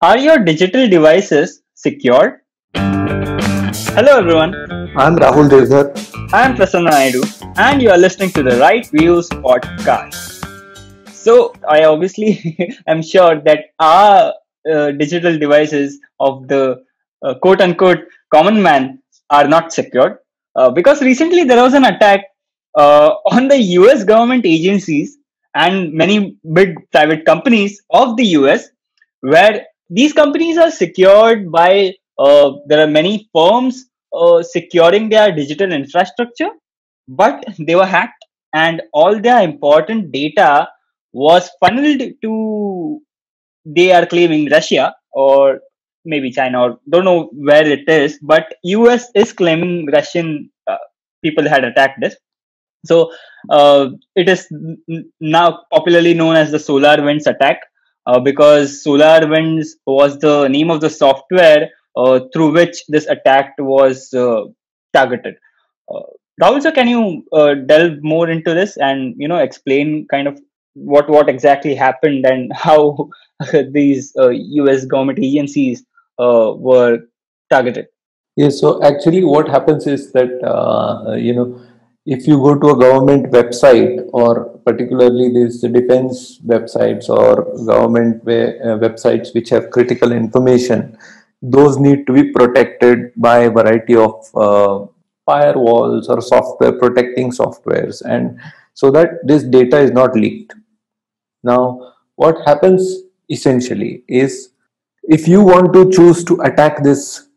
Are your digital devices secured? Hello everyone, I'm Rahul Devdar. I am Prasanna Naidu and you are listening to the Right Views podcast. So, I obviously am sure that our digital devices of the quote unquote common man are not secured because recently there was an attack on the US government agencies and many big private companies of the US where these companies are secured by there are many firms securing their digital infrastructure, but they were hacked and all their important data was funneled to, they are claiming, Russia or maybe China, or don't know where it is, but US is claiming Russian people had attacked this. So it is now popularly known as the SolarWinds attack because SolarWinds was the name of the software through which this attack was targeted. Uh, Rahul sir, can you delve more into this and explain kind of what exactly happened and how these U.S. government agencies were targeted? Yes, so actually, what happens is that if you go to a government website, or particularly these defense websites or government websites which have critical information, those need to be protected by a variety of firewalls or software protecting softwares, and so that this data is not leaked. Now, what happens essentially is, if you want to choose to attack this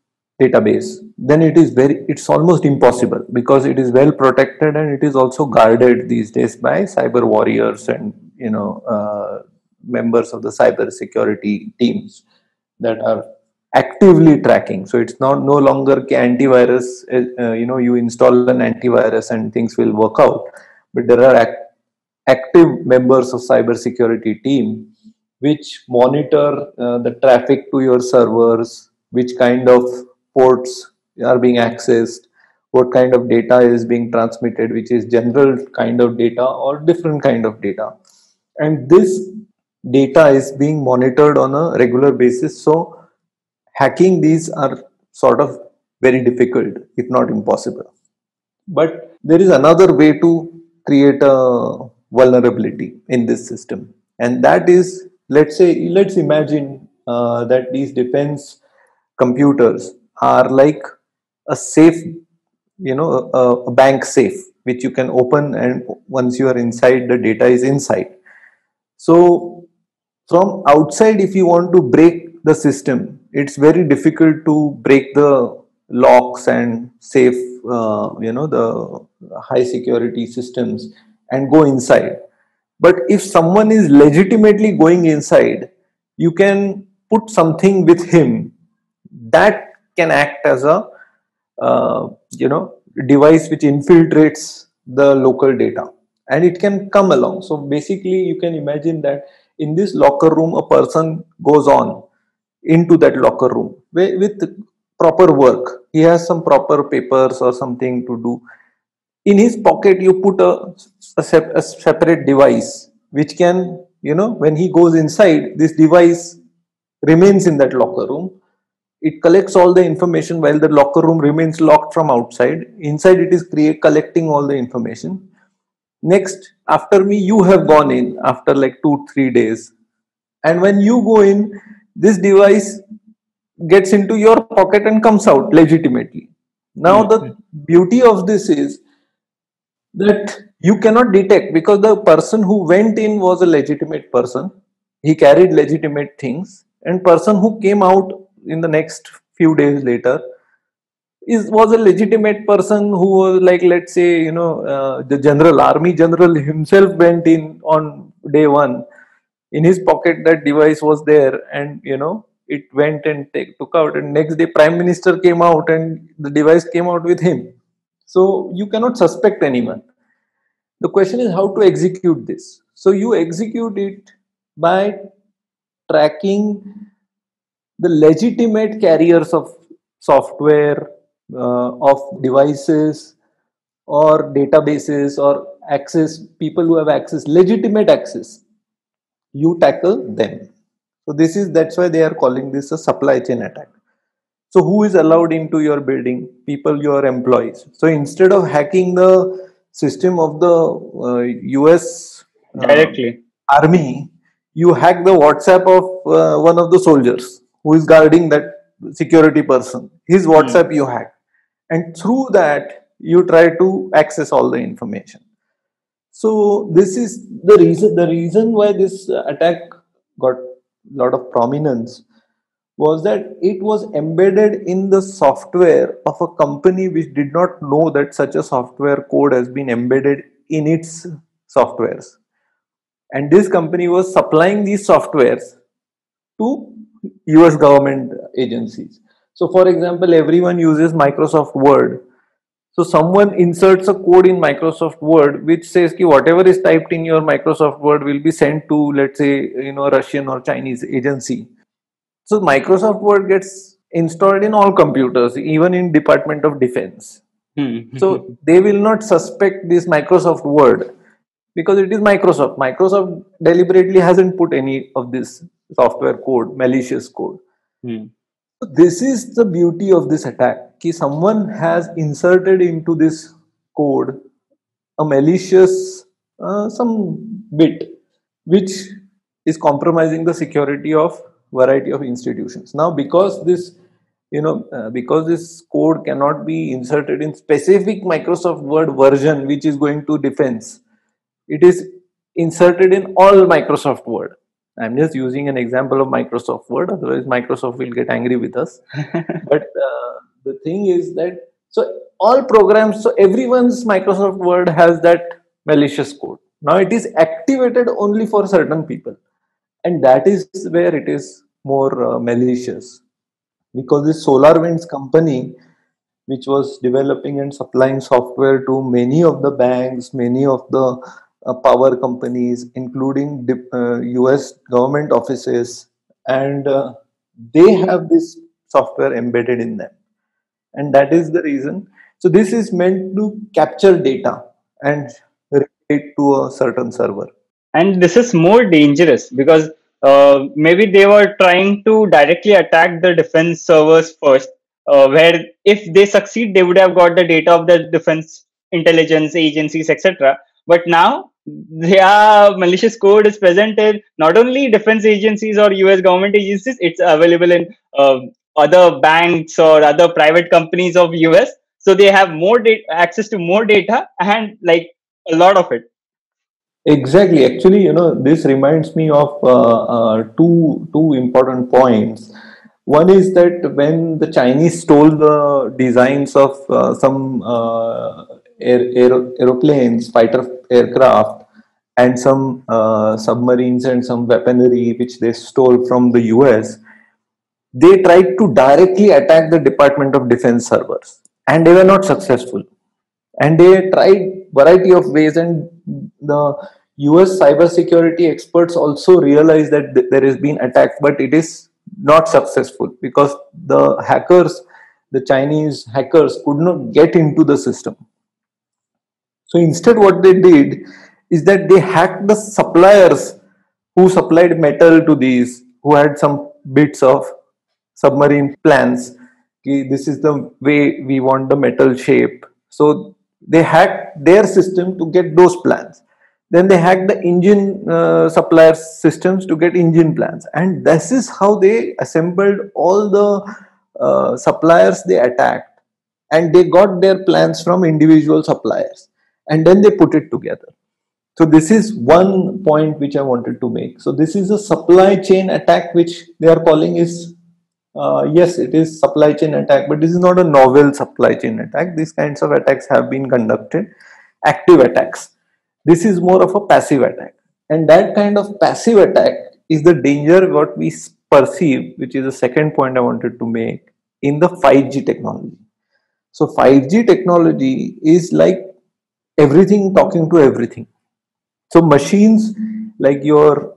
database, then it's almost impossible, because it is well protected and it is also guarded these days by cyber warriors and members of the cyber security teams that are actively tracking. So it's not no longer antivirus. You install an antivirus and things will work out, but there are active members of cyber security team which monitor the traffic to your servers, which kind of ports are being accessed, what kind of data is being transmitted, which is general kind of data or different kind of data. And this data is being monitored on a regular basis. So hacking these are sort of very difficult, if not impossible. But there is another way to create a vulnerability in this system, and that is, let's imagine that these defense computers are like a safe, a bank safe which you can open, and once you are inside, the data is inside. So from outside, if you want to break the system, it's very difficult to break the locks and safe, the high security systems, and go inside. But if someone is legitimately going inside, you can put something with him that can act as a uh, you know device which infiltrates the local data, and it can come along. So basically, you can imagine that in this locker room, a person goes on into that locker room with proper work. He has some proper papers or something to do. In his pocket, you put a separate device which can, when he goes inside, this device remains in that locker room. It collects all the information while the locker room remains locked from outside. Inside, it is collecting all the information. Next, after me, you have gone in after like 2 3 days, and when you go in, this device gets into your pocket and comes out legitimately. Now, Mm. the beauty of this is that you cannot detect, because the person who went in was a legitimate person. He carried legitimate things, and person who came out in the next few days later was a legitimate person who was, like, let's say, the general, army general himself went in on day one. In his pocket, that device was there, and it went and took out, and next day prime minister came out and the device came out with him. So you cannot suspect anyone. The question is how to execute this. So you execute it by tracking the legitimate carriers of software, of devices or databases, or access, people who have access, legitimate access. You tackle them. So that's why they are calling this a supply chain attack. So who is allowed into your building? People, your employees. So instead of hacking the system of the US uh, Directly. army, you hack the WhatsApp of one of the soldiers who is guarding that security person. His Hmm. WhatsApp you hack, and through that you try to access all the information. So this is the reason. The reason why this attack got a lot of prominence was that it was embedded in the software of a company which did not know that such a software code has been embedded in its softwares. And this company was supplying these softwares to US government agencies. So, for example, everyone uses Microsoft Word. So, someone inserts a code in Microsoft Word which says ki whatever is typed in your Microsoft Word will be sent to, let's say, Russian or Chinese agency. So Microsoft Word gets installed in all computers, even in Department of Defense. So Hmm. they will not suspect this Microsoft Word because it is Microsoft. Microsoft deliberately hasn't put any of this software code, malicious code. Hmm. So this is the beauty of this attack. Ki someone has inserted into this code a malicious some bit which is compromising the security of variety of institutions. Now because because this code cannot be inserted in specific Microsoft Word version which is going to defense, it is inserted in all Microsoft Word. I'm just using an example of Microsoft Word, otherwise Microsoft will get angry with us. But the thing is that so all programs, so everyone's Microsoft Word has that malicious code. Now it is activated only for certain people, and that is where it is more malicious, because this SolarWinds company, which was developing and supplying software to many of the banks, many of the power companies, including US government offices, and they have this software embedded in them. And that is the reason. So, this is meant to capture data and relate it to a certain server. And this is more dangerous because maybe they were trying to directly attack the defense servers first, where if they succeed they would have got the data of the defense intelligence agencies, etc. But now their malicious code is present in not only defense agencies or US government agencies, it's available in other banks or other private companies of US. So they have more access to more data and like a lot of it. Exactly. Actually, this reminds me of two important points. One is that when the Chinese stole the designs of some aeroplanes, fighter aircraft, and some submarines and some weaponry which they stole from the US, they tried to directly attack the Department of Defense servers, and they were not successful. And they tried variety of ways, and the US cybersecurity experts also realized that there has been attack, but it is not successful because the Chinese hackers could not get into the system. So instead, what they did is that they hacked the suppliers who supplied metal to these, who had some bits of submarine plans. This is the way we want the metal shape. So they hacked their system to get those plans. Then they hacked the engine suppliers' systems to get engine plans. And this is how they assembled all the suppliers they attacked, and they got their plans from individual suppliers, and then they put it together. So this is one point which I wanted to make. So this is a supply chain attack which they are calling is yes, it is supply chain attack, but this is not a novel supply chain attack. These kinds of attacks have been conducted, active attacks. This is more of a passive attack, and that kind of passive attack is the danger what we perceive, which is the second point I wanted to make in the 5G technology. So 5G technology is like everything talking to everything. So machines like your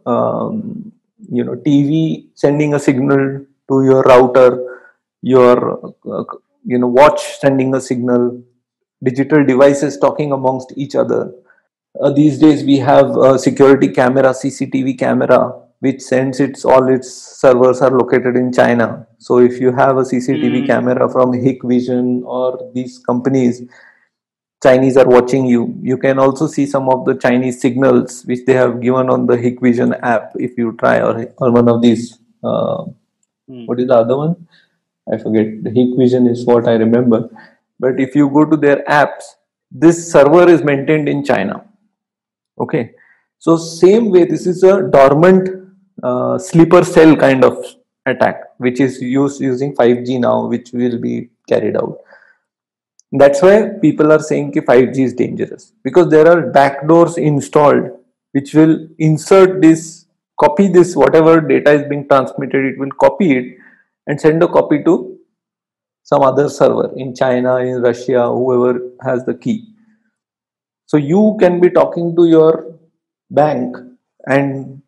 TV sending a signal to your router, your watch sending a signal, digital devices talking amongst each other. These days we have a security camera, CCTV camera. which sends its servers are located in China. So if you have a CCTV Hmm. camera from Hikvision or these companies, Chinese are watching you. You can also see some of the Chinese signals which they have given on the Hikvision app if you try, or one of these. Hmm. What is the other one? I forget. The Hikvision is what I remember. But if you go to their apps, this server is maintained in China. Okay. So same way, this is a dormant sleeper cell kind of attack, which is using 5G now, which will be carried out. That's why people are saying that 5G is dangerous, because there are backdoors installed which will insert this, copy this, whatever data is being transmitted, it will copy it and send a copy to some other server in China, in Russia, whoever has the key. So you can be talking to your bank, and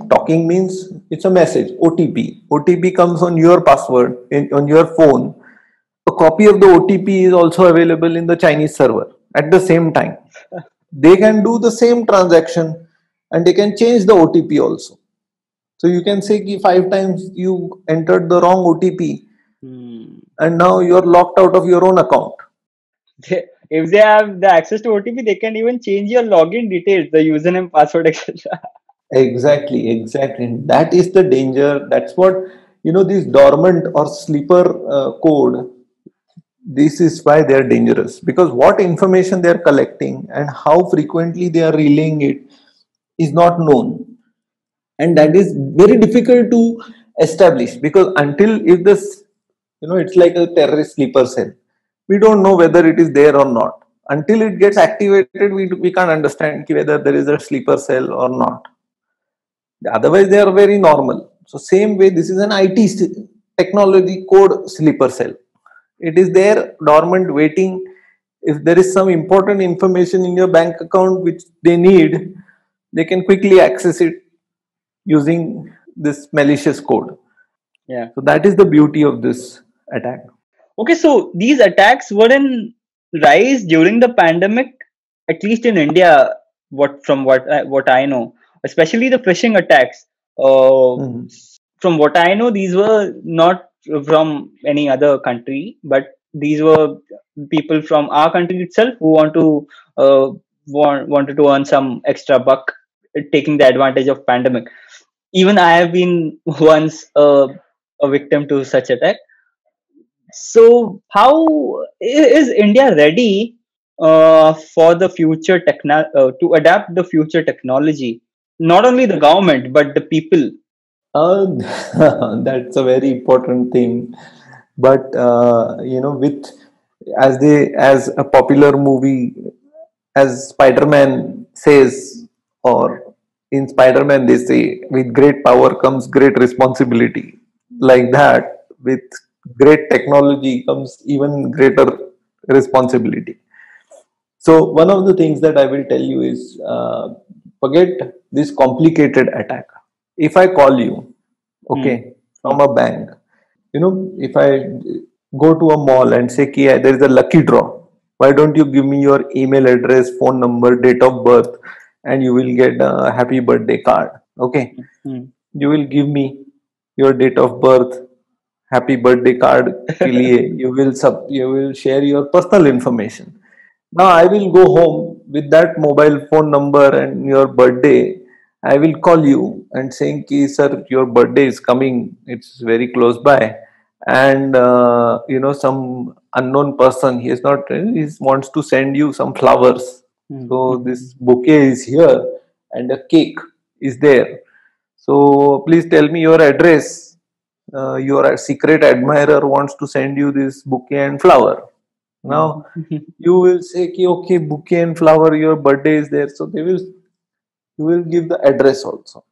talking means it's a message, OTP. OTP comes on your password on your phone. A copy of the OTP is also available in the Chinese server at the same time. They can do the same transaction and they can change the OTP also. So you can say ki 5 times you entered the wrong OTP Hmm. and now you're locked out of your own account. If they have the access to OTP, they can even change your login details, the username, password, etc. Exactly, exactly. And that is the danger. That's what, these dormant or sleeper code, this is why they are dangerous, because what information they are collecting and how frequently they are relaying it is not known, and that is very difficult to establish, because until if this, it's like a terrorist sleeper cell, we don't know whether it is there or not. Until it gets activated, we can't understand whether there is a sleeper cell or not. Otherwise they are very normal. So same way, this is an technology code sleeper cell. It is there dormant, waiting. If there is some important information in your bank account which they need, they can quickly access it using this malicious code. Yeah. So that is the beauty of this attack. Okay, so these attacks were in rise during the pandemic, at least in India. What I know, especially the phishing attacks. Mhm. From what I know, these were not from any other country, but these were people from our country itself who wanted to earn some extra buck, taking the advantage of pandemic. Even I have been once a victim to such attack. So, how is India ready for the to adapt the future technology? Not only the government, but the people. Uh, that's a very important thing. But with as a popular movie, as Spider-Man says, or in Spider-Man they say, with great power comes great responsibility. Like that, with great technology comes even greater responsibility. So one of the things that I will tell you is, forget this complicated attack. If I call you, Hmm. okay, from a bank, if I go to a mall and say, "Ki, there is a lucky draw. Why don't you give me your email address, phone number, date of birth, and you will get a happy birthday card." Okay, Hmm. you will give me your date of birth, happy birthday card के लिए you will share your personal information. Now I will go home with that mobile phone number and your birthday. I will call you and saying, "Ki, sir, your birthday is coming. It's very close by." And some unknown person, he is not, he wants to send you some flowers. So Hmm. this bouquet is here and a cake is there. So please tell me your address. Your secret admirer wants to send you this bouquet and flower. Now you will say, ki, okay, bouquet and flower, your birthday is there. So you will give the address also.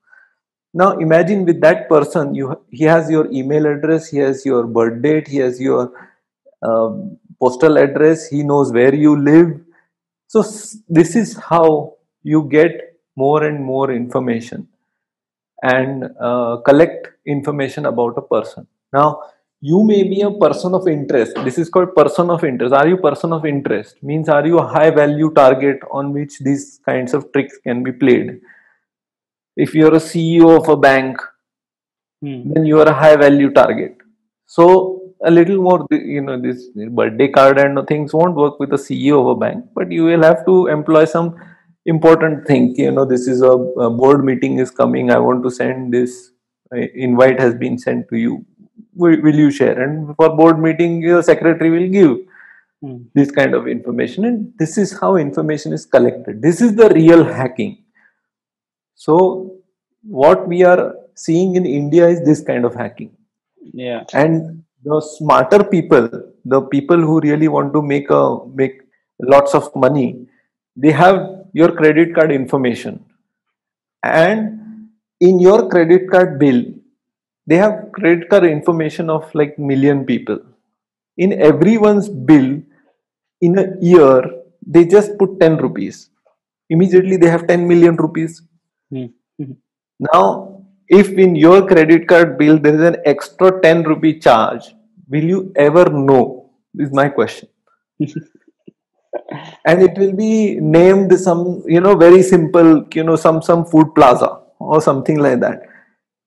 Now imagine with that person, he has your email address, he has your birth date, he has your postal address, he knows where you live. So this is how you get more and more information and collect information about a person. Now, you may be a person of interest. This is called person of interest. Are you person of interest? Means, are you a high value target on which these kinds of tricks can be played? If you're a CEO of a bank, Hmm. then you are a high value target. So a little more, this birthday card and things won't work with the CEO of a bank, but you will have to employ some important thing. This is a board meeting is coming. I want to send this invite has been sent to you. Will you share? And for board meeting, your secretary will give Hmm. this kind of information, and this is how information is collected. This is the real hacking. So what we are seeing in India is this kind of hacking. Yeah. And the smarter people, the people who really want to make lots of money, they have your credit card information, and in your credit card bill they have credit card information of like million people. In everyone's bill in a year, they just put 10 rupees. Immediately they have 10 million rupees. Hmm. Hmm. Now, if in your credit card bill there is an extra 10 rupee charge, will you ever know? Is my question. And it will be named some, very simple, some food plaza or something like that.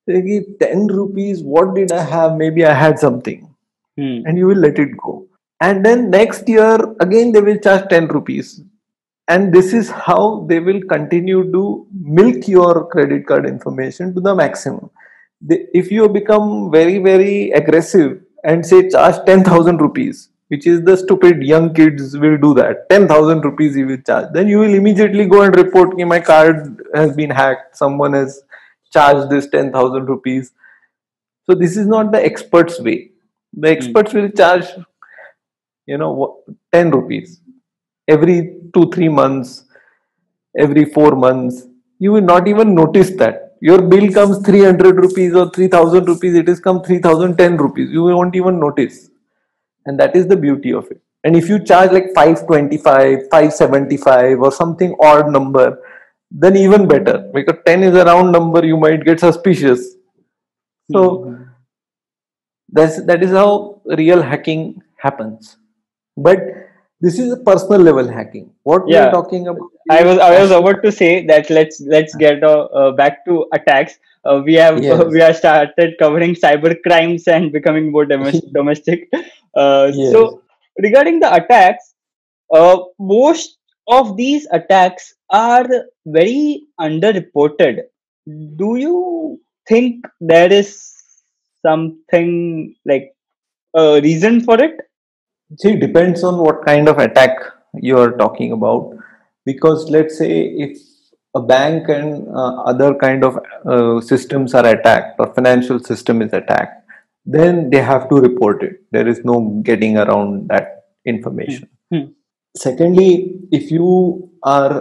They give 10 rupees, what did I have? Maybe I had something. Hmm. And you will let it go. And then next year, again, they will charge 10 rupees. And this is how they will continue to milk your credit card information to the maximum. If you become very, very aggressive and say charge 10,000 rupees, which is the stupid young kids will do that, 10,000 rupees you will charge, then you will immediately go and report my card has been hacked, someone has charged this 10,000 rupees. So this is not the expert's way. The Hmm. experts will charge 10 rupees every 2 3 months, every 4 months. You will not even notice that your bill comes 300 rupees or 3000 rupees, it is come 3010 rupees, you won't even notice. And that is the beauty of it. And if you charge like 525, 575 or something odd number, then even better, because 10 is a round number, you might get suspicious. So Hmm. that is how real hacking happens. But this is a personal level hacking. What we are Yeah. talking about is I was national. about to say that let's get back to attacks. We have we Yes. have started covering cyber crimes and becoming more domestic. Yes. So regarding the attacks, most of these attacks are very underreported. Do you think there is something like a reason for it? See, it depends on what kind of attack you are talking about. Because let's say if a bank and other kind of systems are attacked, or financial system is attacked, then they have to report it. There is no getting around that Hmm. information. Hmm. Secondly, if you are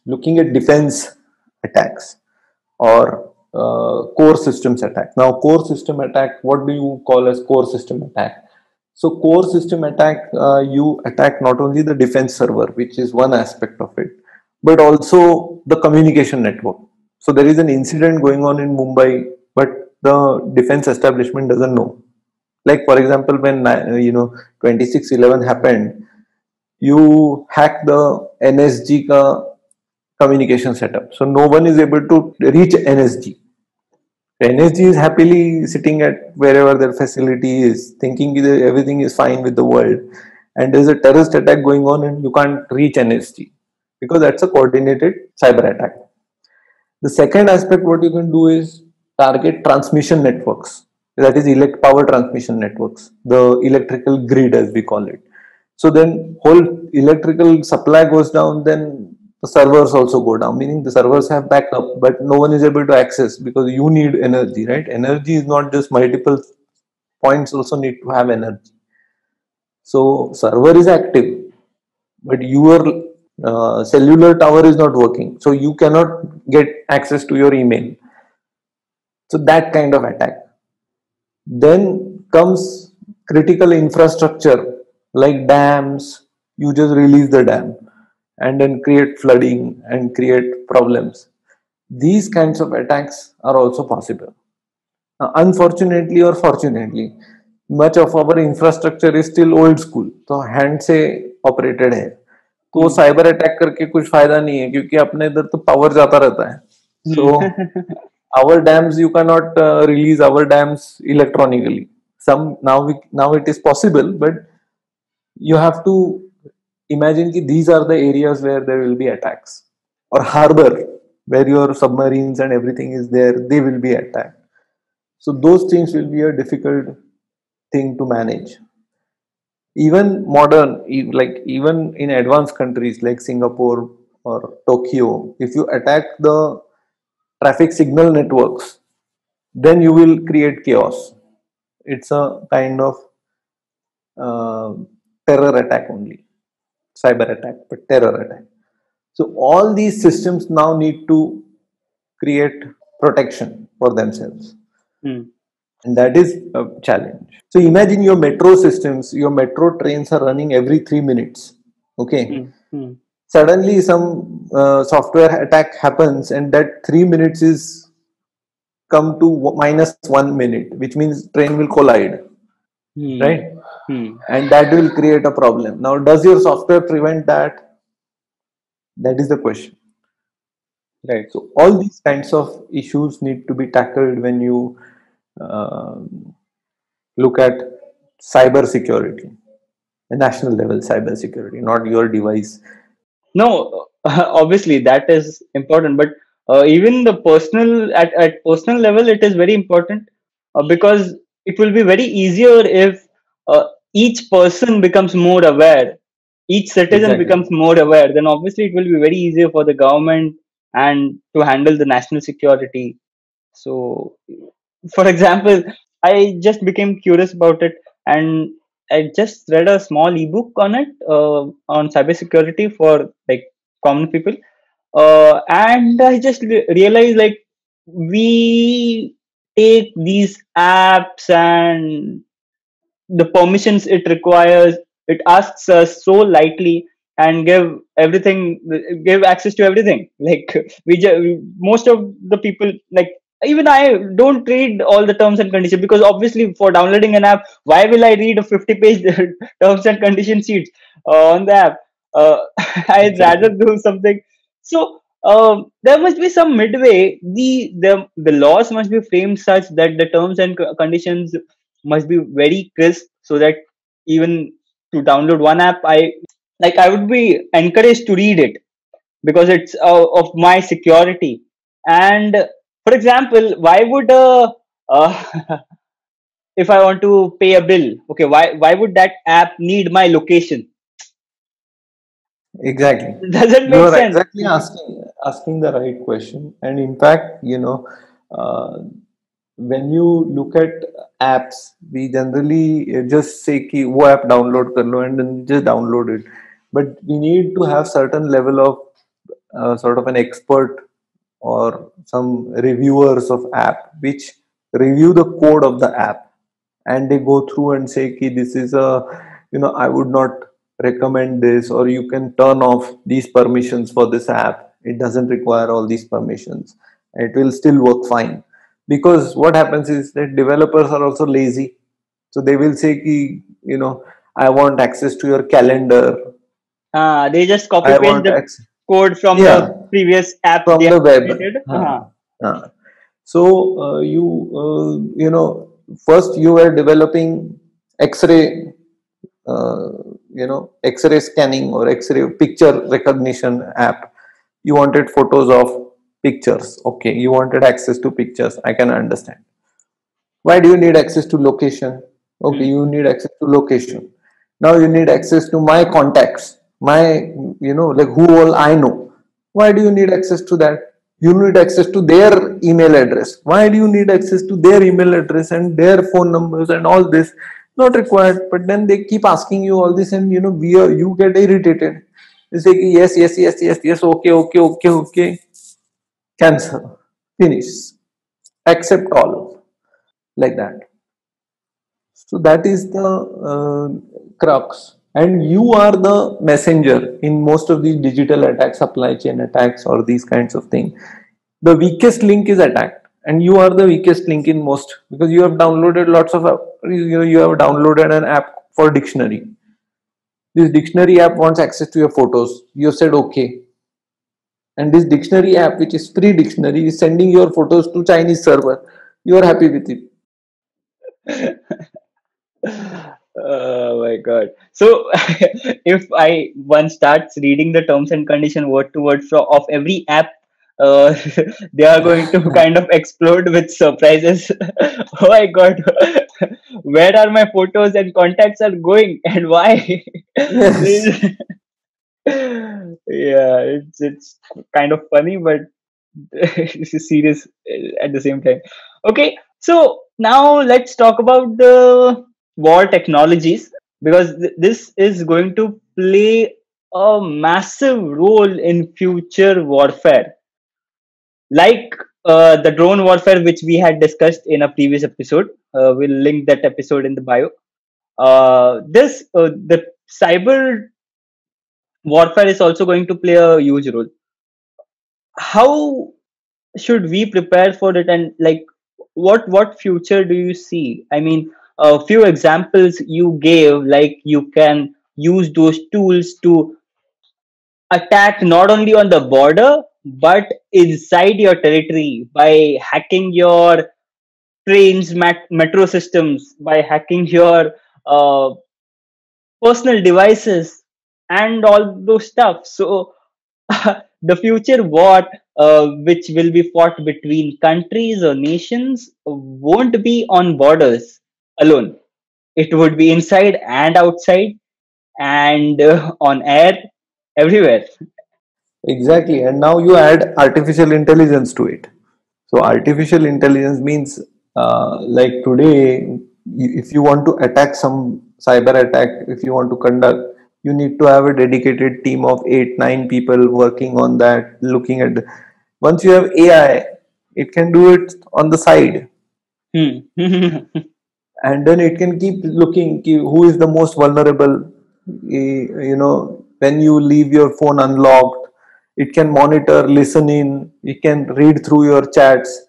looking at defense attacks or core systems attack. Now, core system attack, what do you call as core system attack? So, core system attack, you attack not only the defense server, which is one aspect of it, but also the communication network. So, there is an incident going on in Mumbai, but the defense establishment doesn't know. Like, for example, when 26/11 happened, you hack the NSG communication setup. So no one is able to reach NSG. NSG is happily sitting at wherever their facility is, thinking that everything is fine with the world. And there's a terrorist attack going on, and you can't reach NSG because that's a coordinated cyber attack. The second aspect, what you can do is target transmission networks. That is power transmission networks, the electrical grid as we call it. So then whole electrical supply goes down, then the servers also go down, meaning the servers have backup, but no one is able to access because you need energy, right? Energy is not just multiple points, also need to have energy. So server is active, but your cellular tower is not working, so you cannot get access to your email. So that kind of attack. Then comes critical infrastructure like dams. You just release the dam and then create flooding and create problems. These kinds of attacks are also possible. Unfortunately or fortunately, much of our infrastructure is still old school, तो hand से operated है. तो वो Hmm. Cyber attack करके कुछ फायदा नहीं है, क्योंकि अपने इधर तो पावर जाता रहता है. So our dams, you cannot release our dams electronically. Some now it is possible, but you have to imagine that these are the areas where there will be attacks, or harbor where your submarines and everything is there, they will be attacked. So those things will be a difficult thing to manage. Even like even in advanced countries like Singapore or Tokyo, if you attack the traffic signal networks, then you will create chaos. It's a kind of uh, terror attack only, cyber attack, but terror attack. So all these systems now need to create protection for themselves, Hmm. and that is a challenge. So imagine your metro systems, your metro trains are running every 3 minutes. Okay, Hmm. Hmm. suddenly some software attack happens, and that 3 minutes is come to -1 minute, which means train will collide, Hmm. right? Hmm. And that will create a problem. Now, does your software prevent that? That is the question. Right. So all these kinds of issues need to be tackled when you uh, look at cyber security, the national level cyber security, not your device. No, obviously that is important, but even the personal at personal level, it is very important because it will be very easier if each person becomes more aware, each citizen Exactly. becomes more aware. Then obviously it will be very easier for the government and to handle the national security. So, for example, I just became curious about it, and I just read a small ebook on it on cybersecurity for like common people, and I just realized like we take these apps and the permissions it requires, it asks us so lightly and give access to everything. Like most of the people, like even I don't read all the terms and conditions, because obviously for downloading an app, why will I read a 50-page terms and condition sheets on the app? I'd rather Exactly. do something. So there must be some midway. The laws must be framed such that the terms and conditions must be very crisp, so that even to download one app, I would be encouraged to read it, because it's of my security. And for example, why would uh, if I want to pay a bill, okay, why would that app need my location? Exactly. Doesn't You make are sense. exactly asking the right question. And in fact, when you look at apps, we generally just say कि वो app download कर लो and then just download it. But we need to have certain level of sort of an expert or some reviewers of app which review the code of the app, and they go through and say ki this is a, I would not recommend this, or you can turn off these permissions for this app, it doesn't require all these permissions, it will still work fine. Because what happens is that developers are also lazy, so they will say ki, I want access to your calendar, They just copy I paste want the access, code from yeah, the previous apps they from the have web. created. Uh. So first you were developing X-ray, uh, X-ray scanning or X-ray picture recognition app. You wanted photos of pictures. Okay, you wanted access to pictures. I can understand. Why do you need access to location? Okay, Hmm. you need access to location. Now you need access to my contacts, my, like who all I know. Why do you need access to that? You need access to their email address. Why do you need access to their email address and their phone numbers and all this? Not required. But then they keep asking you all this, and you get irritated. You say yes, yes, yes, yes, yes, okay, okay, okay, okay. Cancel. Finish. Accept all, like that. So that is the crux. And you are the messenger in most of these digital attacks, supply chain attacks, or these kinds of things. The weakest link is attacked, and you are the weakest link in most, because you have downloaded lots of, you have downloaded an app for dictionary. This dictionary app wants access to your photos. You have said okay. And this dictionary app, which is free dictionary, is sending your photos to Chinese server. You are happy with it. Oh my god. So if I one starts reading the terms and condition word to word of every app, uh, they are going to kind of explode with surprises. Oh my god. Where are my photos and contacts are going and why? Yes, Yeah, it's kind of funny, but it's serious at the same time. Okay, so now let's talk about the war technologies because this is going to play a massive role in future warfare, like the drone warfare which we had discussed in a previous episode. We'll link that episode in the bio. This the cyber warfare is also going to play a huge role. How should we prepare for it, and like what future do you see? I mean, a few examples you gave, like you can use those tools to attack not only on the border but inside your territory by hacking your trains, metro systems, by hacking your uh, personal devices and all those stuff. So the future war, which will be fought between countries or nations, won't be on borders alone. It would be inside and outside and on air, everywhere. exactly. And now you add artificial intelligence to it. So artificial intelligence means, like today, if you want to attack some cyber attack, if you want to conduct, you need to have a dedicated team of 8, 9 people working on that, looking at. Once you have AI, it can do it on the side, Hmm. and then it can keep looking who is the most vulnerable. When you leave your phone unlocked, it can monitor, listen in, it can read through your chats.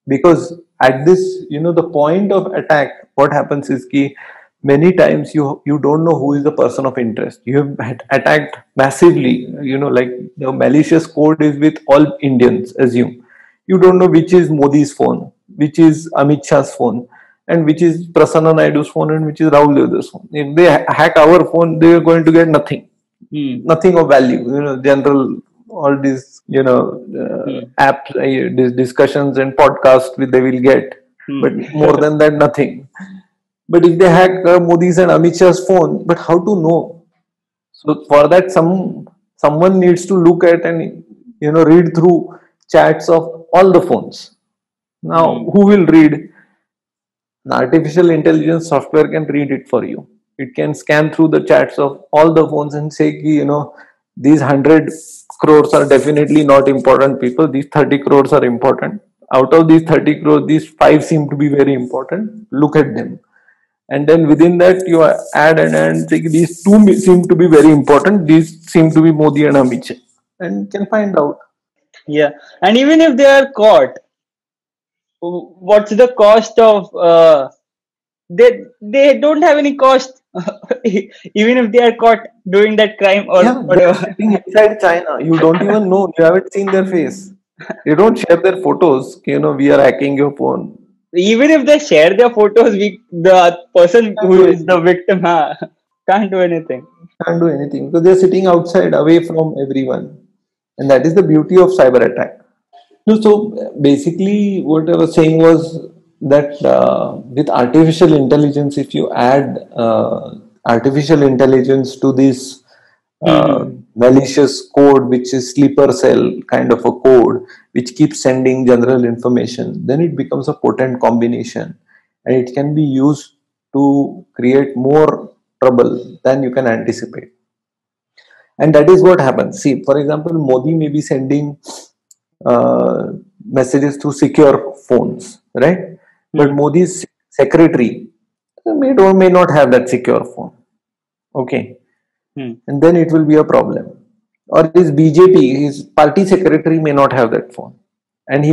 Because at this, the point of attack, what happens is ki many times you don't know who is the person of interest. You have attacked massively, like the malicious code is with all Indians, assume. You don't know which is Modi's phone, which is Amit Shah's phone, and which is Prasanna Naidu's phone, and which is Rahul Deva's phone. If they hack our phone, they are going to get nothing, Hmm. nothing of value. General, all these, Hmm. apps, these discussions and podcasts they will get, but Hmm. more than that, nothing. But if they hack Modi's and Amit Shah's phone, but how to know? So for that, someone needs to look at and read through chats of all the phones. Now, Hmm. who will read? An artificial intelligence software can read it for you. It can scan through the chats of all the phones and say, these 100 crores are definitely not important people. These 30 crores are important. Out of these 30 crores, these five seem to be very important. Look at them. And then within that, you add and say, these two seem to be very important. These seem to be Modi and Amit Shah. And can find out. Yeah, and even if they are caught, what's the cost of they don't have any cost even if they are caught doing that crime or Yeah, they're whatever. sitting inside China. You don't even know. You haven't seen their face. They don't share their photos. We are hacking your phone. Even if they share their photos, the person Can't who do is the anything. victim can't do anything. Can't do anything because they're sitting outside, away from everyone, and that is the beauty of cyber attack. No, so basically, what I was saying was that with artificial intelligence, if you add artificial intelligence to this Hmm. malicious code, which is sleeper cell kind of a code, which keeps sending general information, then it becomes a potent combination, and it can be used to create more trouble than you can anticipate. And that is what happens. See, for example, Modi may be sending uh, messages through secure phones, right? But Hmm. Modi's secretary may not have that secure phone. Okay, Hmm. and then it will be a problem. Or his BJP, his party secretary may not have that phone, and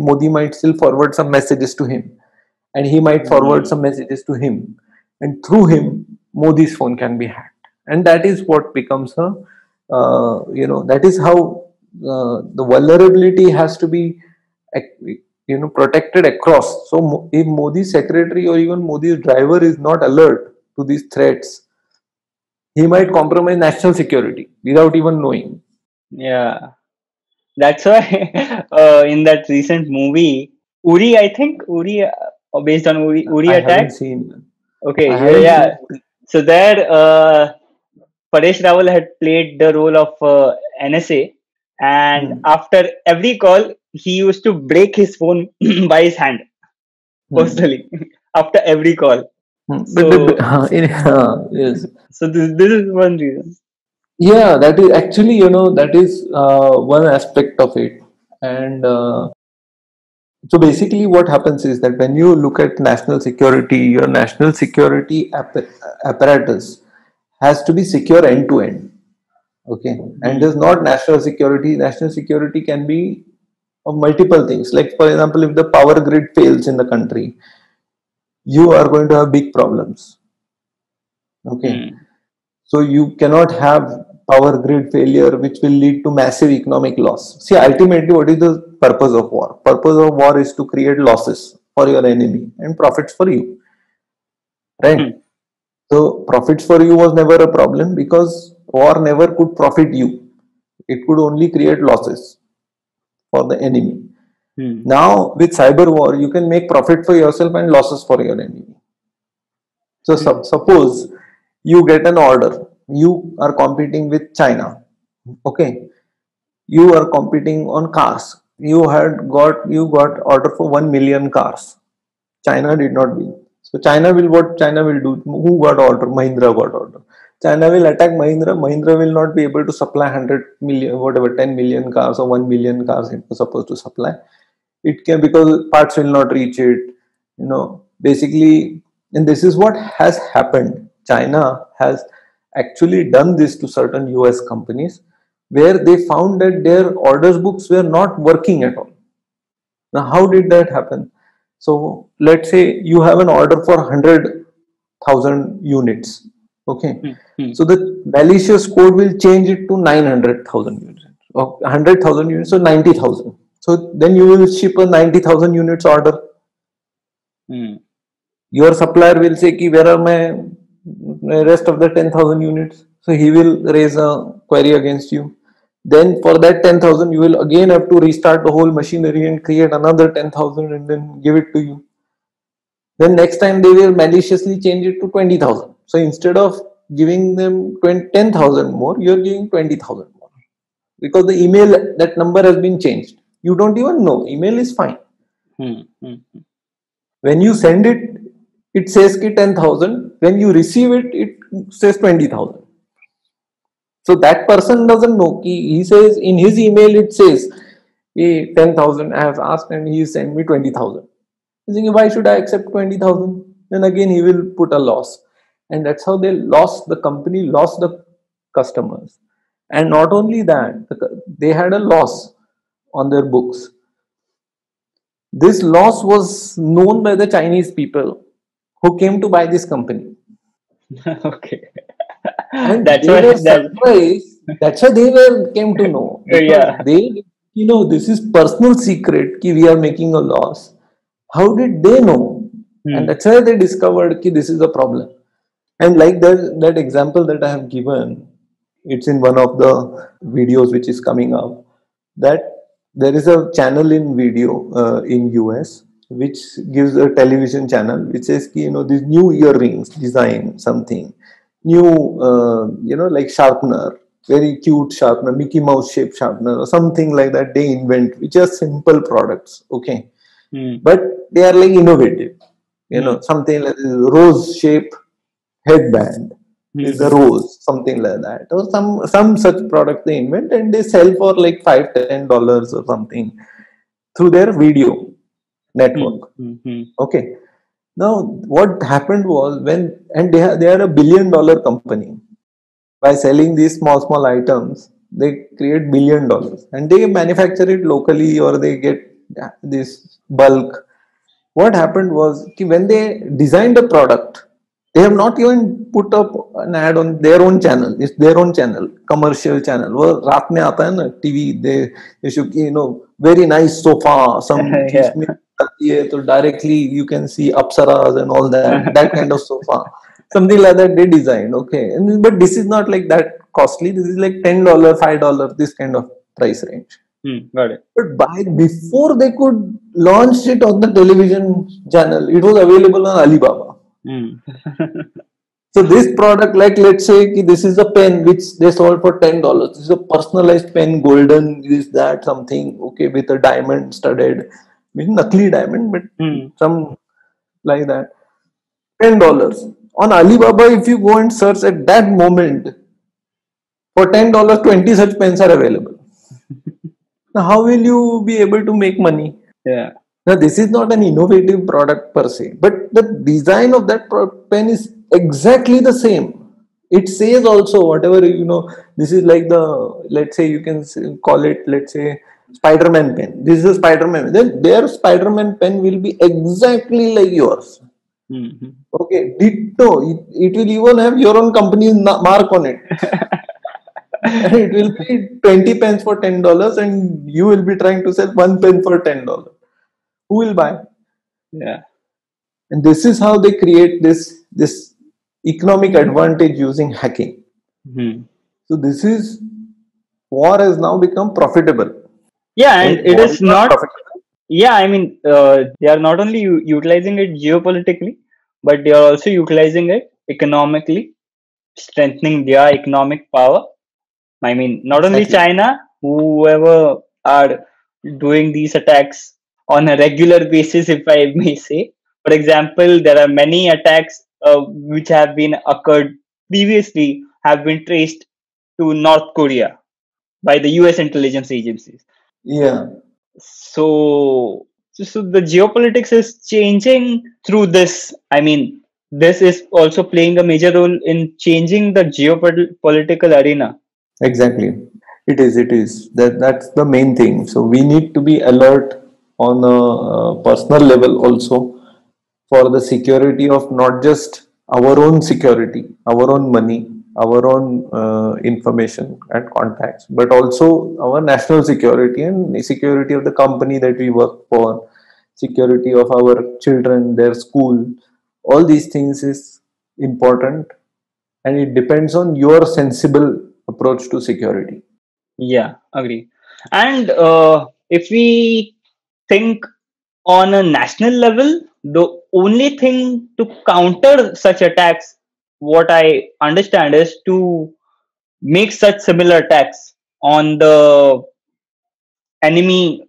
Modi might still forward some messages to him, and he might forward Hmm. some messages to him, and through him, Modi's phone can be hacked, and that is what becomes that is how the vulnerability has to be protected across. So if Modi's secretary or even Modi's driver is not alert to these threats, he might compromise national security without even knowing. Yeah, that's why in that recent movie, Uri, I think Uri, based on Uri I haven't attack. seen. Okay, I yeah, haven't yeah. seen. So there, Paresh Rawal had played the role of NSA, and Hmm, after every call, he used to break his phone by his hand hmm, personally after every call. But So, yes, so this is one reason. yeah, that is actually, that is one aspect of it. And so basically, what happens is that when you look at national security, your national security apparatus has to be secure end to end. Okay, and Hmm. there's not national security. National security can be of multiple things. Like, for example, if the power grid fails in the country, you are going to have big problems. Okay, Hmm. so you cannot have power grid failure, which will lead to massive economic loss. See, ultimately, what is the purpose of war? Purpose of war is to create losses for your enemy and profits for you, right? Hmm. So profits for you was never a problem because war never could profit you. It could only create losses for the enemy. Hmm. Now with cyber war, you can make profit for yourself and losses for your enemy. So Hmm. suppose you get an order, you are competing with China. Okay, you are competing on cars. You got order for 1 million cars. China did not win. So China will do? Who got order? Mahindra got order. China will attack Mahindra. Mahindra will not be able to supply 100 million, whatever, 10 million cars or 1 million cars it was supposed to supply. It can, because parts will not reach it. Basically, and this is what has happened. China has actually done this to certain US companies where they found that their orders books were not working at all. Now, how did that happen? So, let's say you have an order for 100,000 units. Okay. Hmm. Hmm. So, the malicious code will change it to 900,000 units or 100,000 units, so 90,000. So, then you will ship a 90,000 units order. Hmm. Your supplier will say, Ki, where are my rest of the 10,000 units? So, he will raise a query against you. Then for that 10,000, you will again have to restart the whole machinery and create another 10,000 and then give it to you. Then next time they will maliciously change it to 20,000. So instead of giving them 10,000 more, you're giving 20,000 more because the email, that number has been changed. You don't even know. Email is fine. Hmm. Hmm. When you send it, it says ki 10,000. When you receive it, it says 20,000. So that person doesn't know. He says in his email it says, hey, 10,000 I have asked and he sent me 20,000. He's thinking, why should I accept 20,000? Then again he will put a loss. And that's how the company lost the customers. And not only that, they had a loss on their books. This loss was known by the Chinese people who came to buy this company. Okay. And That's they why were that. surprised. That's how they were came to know because Yeah. this is personal secret ki we are making a loss. How did they know? And Hmm. that's why they discovered ki this is a problem. And like that example that I have given, it's in one of the videos which is coming up, that there is a channel in video in US which gives a television channel which says ki, these new earrings design something new, like sharpener, very cute sharpener, Mickey Mouse shaped sharpener or something like that they invent, which are simple products. Okay, Hmm. but they are like innovative, Hmm. something like this rose shape headband with the Hmm. rose, something like that, or some such product they invent and they sell for like $5-10 or something through their video Hmm. network. Hmm. Hmm. Okay, now what happened was, they are a $1 billion company. By selling these small items, they create $1 billion and they manufacture it locally or they get this bulk. What happened was when they designed a product, They have not even put up an ad on their own channel. It's their own channel, commercial channel. वो रात में आता है ना TV, they should, very nice sofa, some Yeah. इसमें आती है तो directly you can see apsaras and all that kind of sofa, something like that they design. Okay, but this is not like that costly. This is like $10, $5, this kind of price range. Got it. But before they could launch it on the television channel, it was available on Alibaba. So this product, like let's say this is a pen which they sold for $10. This is a personalized pen, golden, this, that, something, okay, with a diamond studded, nakli diamond, but some like that. $10. On Alibaba, if you go and search at that moment, for $10, 20 such pens are available. Now, how will you be able to make money? Yeah. Now, this is not an innovative product per se, but the design of that pen is exactly the same. It says also whatever, this is like let's say you can call it, let's say, Spider-Man pen. This is a Spider-Man. Then their Spider-Man pen will be exactly like yours. Okay, ditto. It will even have your own company's mark on it. And it will be 20 pens for $10 and you will be trying to sell one pen for $10. Who will buy? Yeah. And this is how they create this economic advantage using hacking. So this is, war has now become profitable. Yeah, and it is not profitable. Yeah, I mean, they are not only utilizing it geopolitically, but they are also utilizing it economically, strengthening their economic power. I mean, not only China, whoever are doing these attacks on a regular basis, if I may say. For example, there are many attacks which have been occurred previously have been traced to North Korea by the US intelligence agencies. Yeah. So the geopolitics is changing through this. I mean, this is also playing a major role in changing the geopolitical arena. Exactly. It is. That's the main thing. So we need to be alert on a personal level also for the security of not just our own security, our own money, our own information and contacts, but also our national security and security of the company that we work for, security of our children, their school. All these things is important, and it depends on your sensible approach to security. Yeah, agree. And if we think on a national level, the only thing to counter such attacks, what I understand, is to make such similar attacks on the enemy,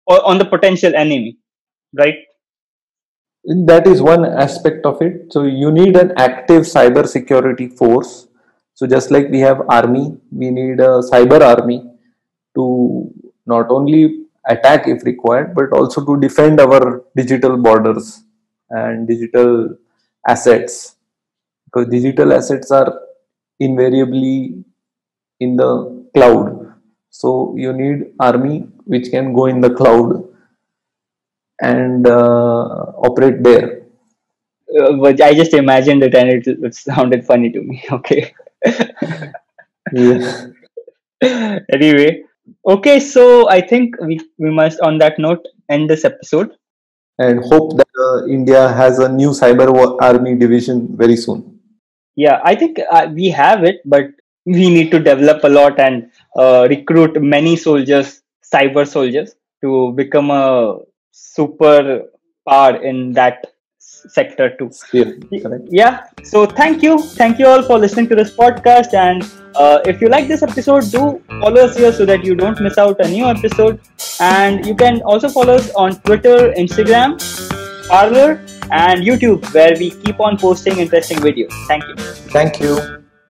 or on the potential enemy, right? That is one aspect of it. So you need an active cyber security force. So just like we have army, we need a cyber army to not only attack if required, but also to defend our digital borders and digital assets. Because digital assets are invariably in the cloud. So you need army which can go in the cloud and operate there. But I just imagined it and it sounded funny to me. Okay. Yeah. Anyway, okay, so I think we must, on that note, end this episode. And hope that India has a new cyber army division very soon. Yeah, I think we have it, but we need to develop a lot and recruit many soldiers, cyber soldiers, to become a super power in that sector too. Yeah, so thank you all for listening to this podcast, and if you like this episode, do follow us here so that you don't miss out a new episode. And you can also follow us on Twitter, Instagram, Parler, and YouTube, where we keep on posting interesting videos. Thank you.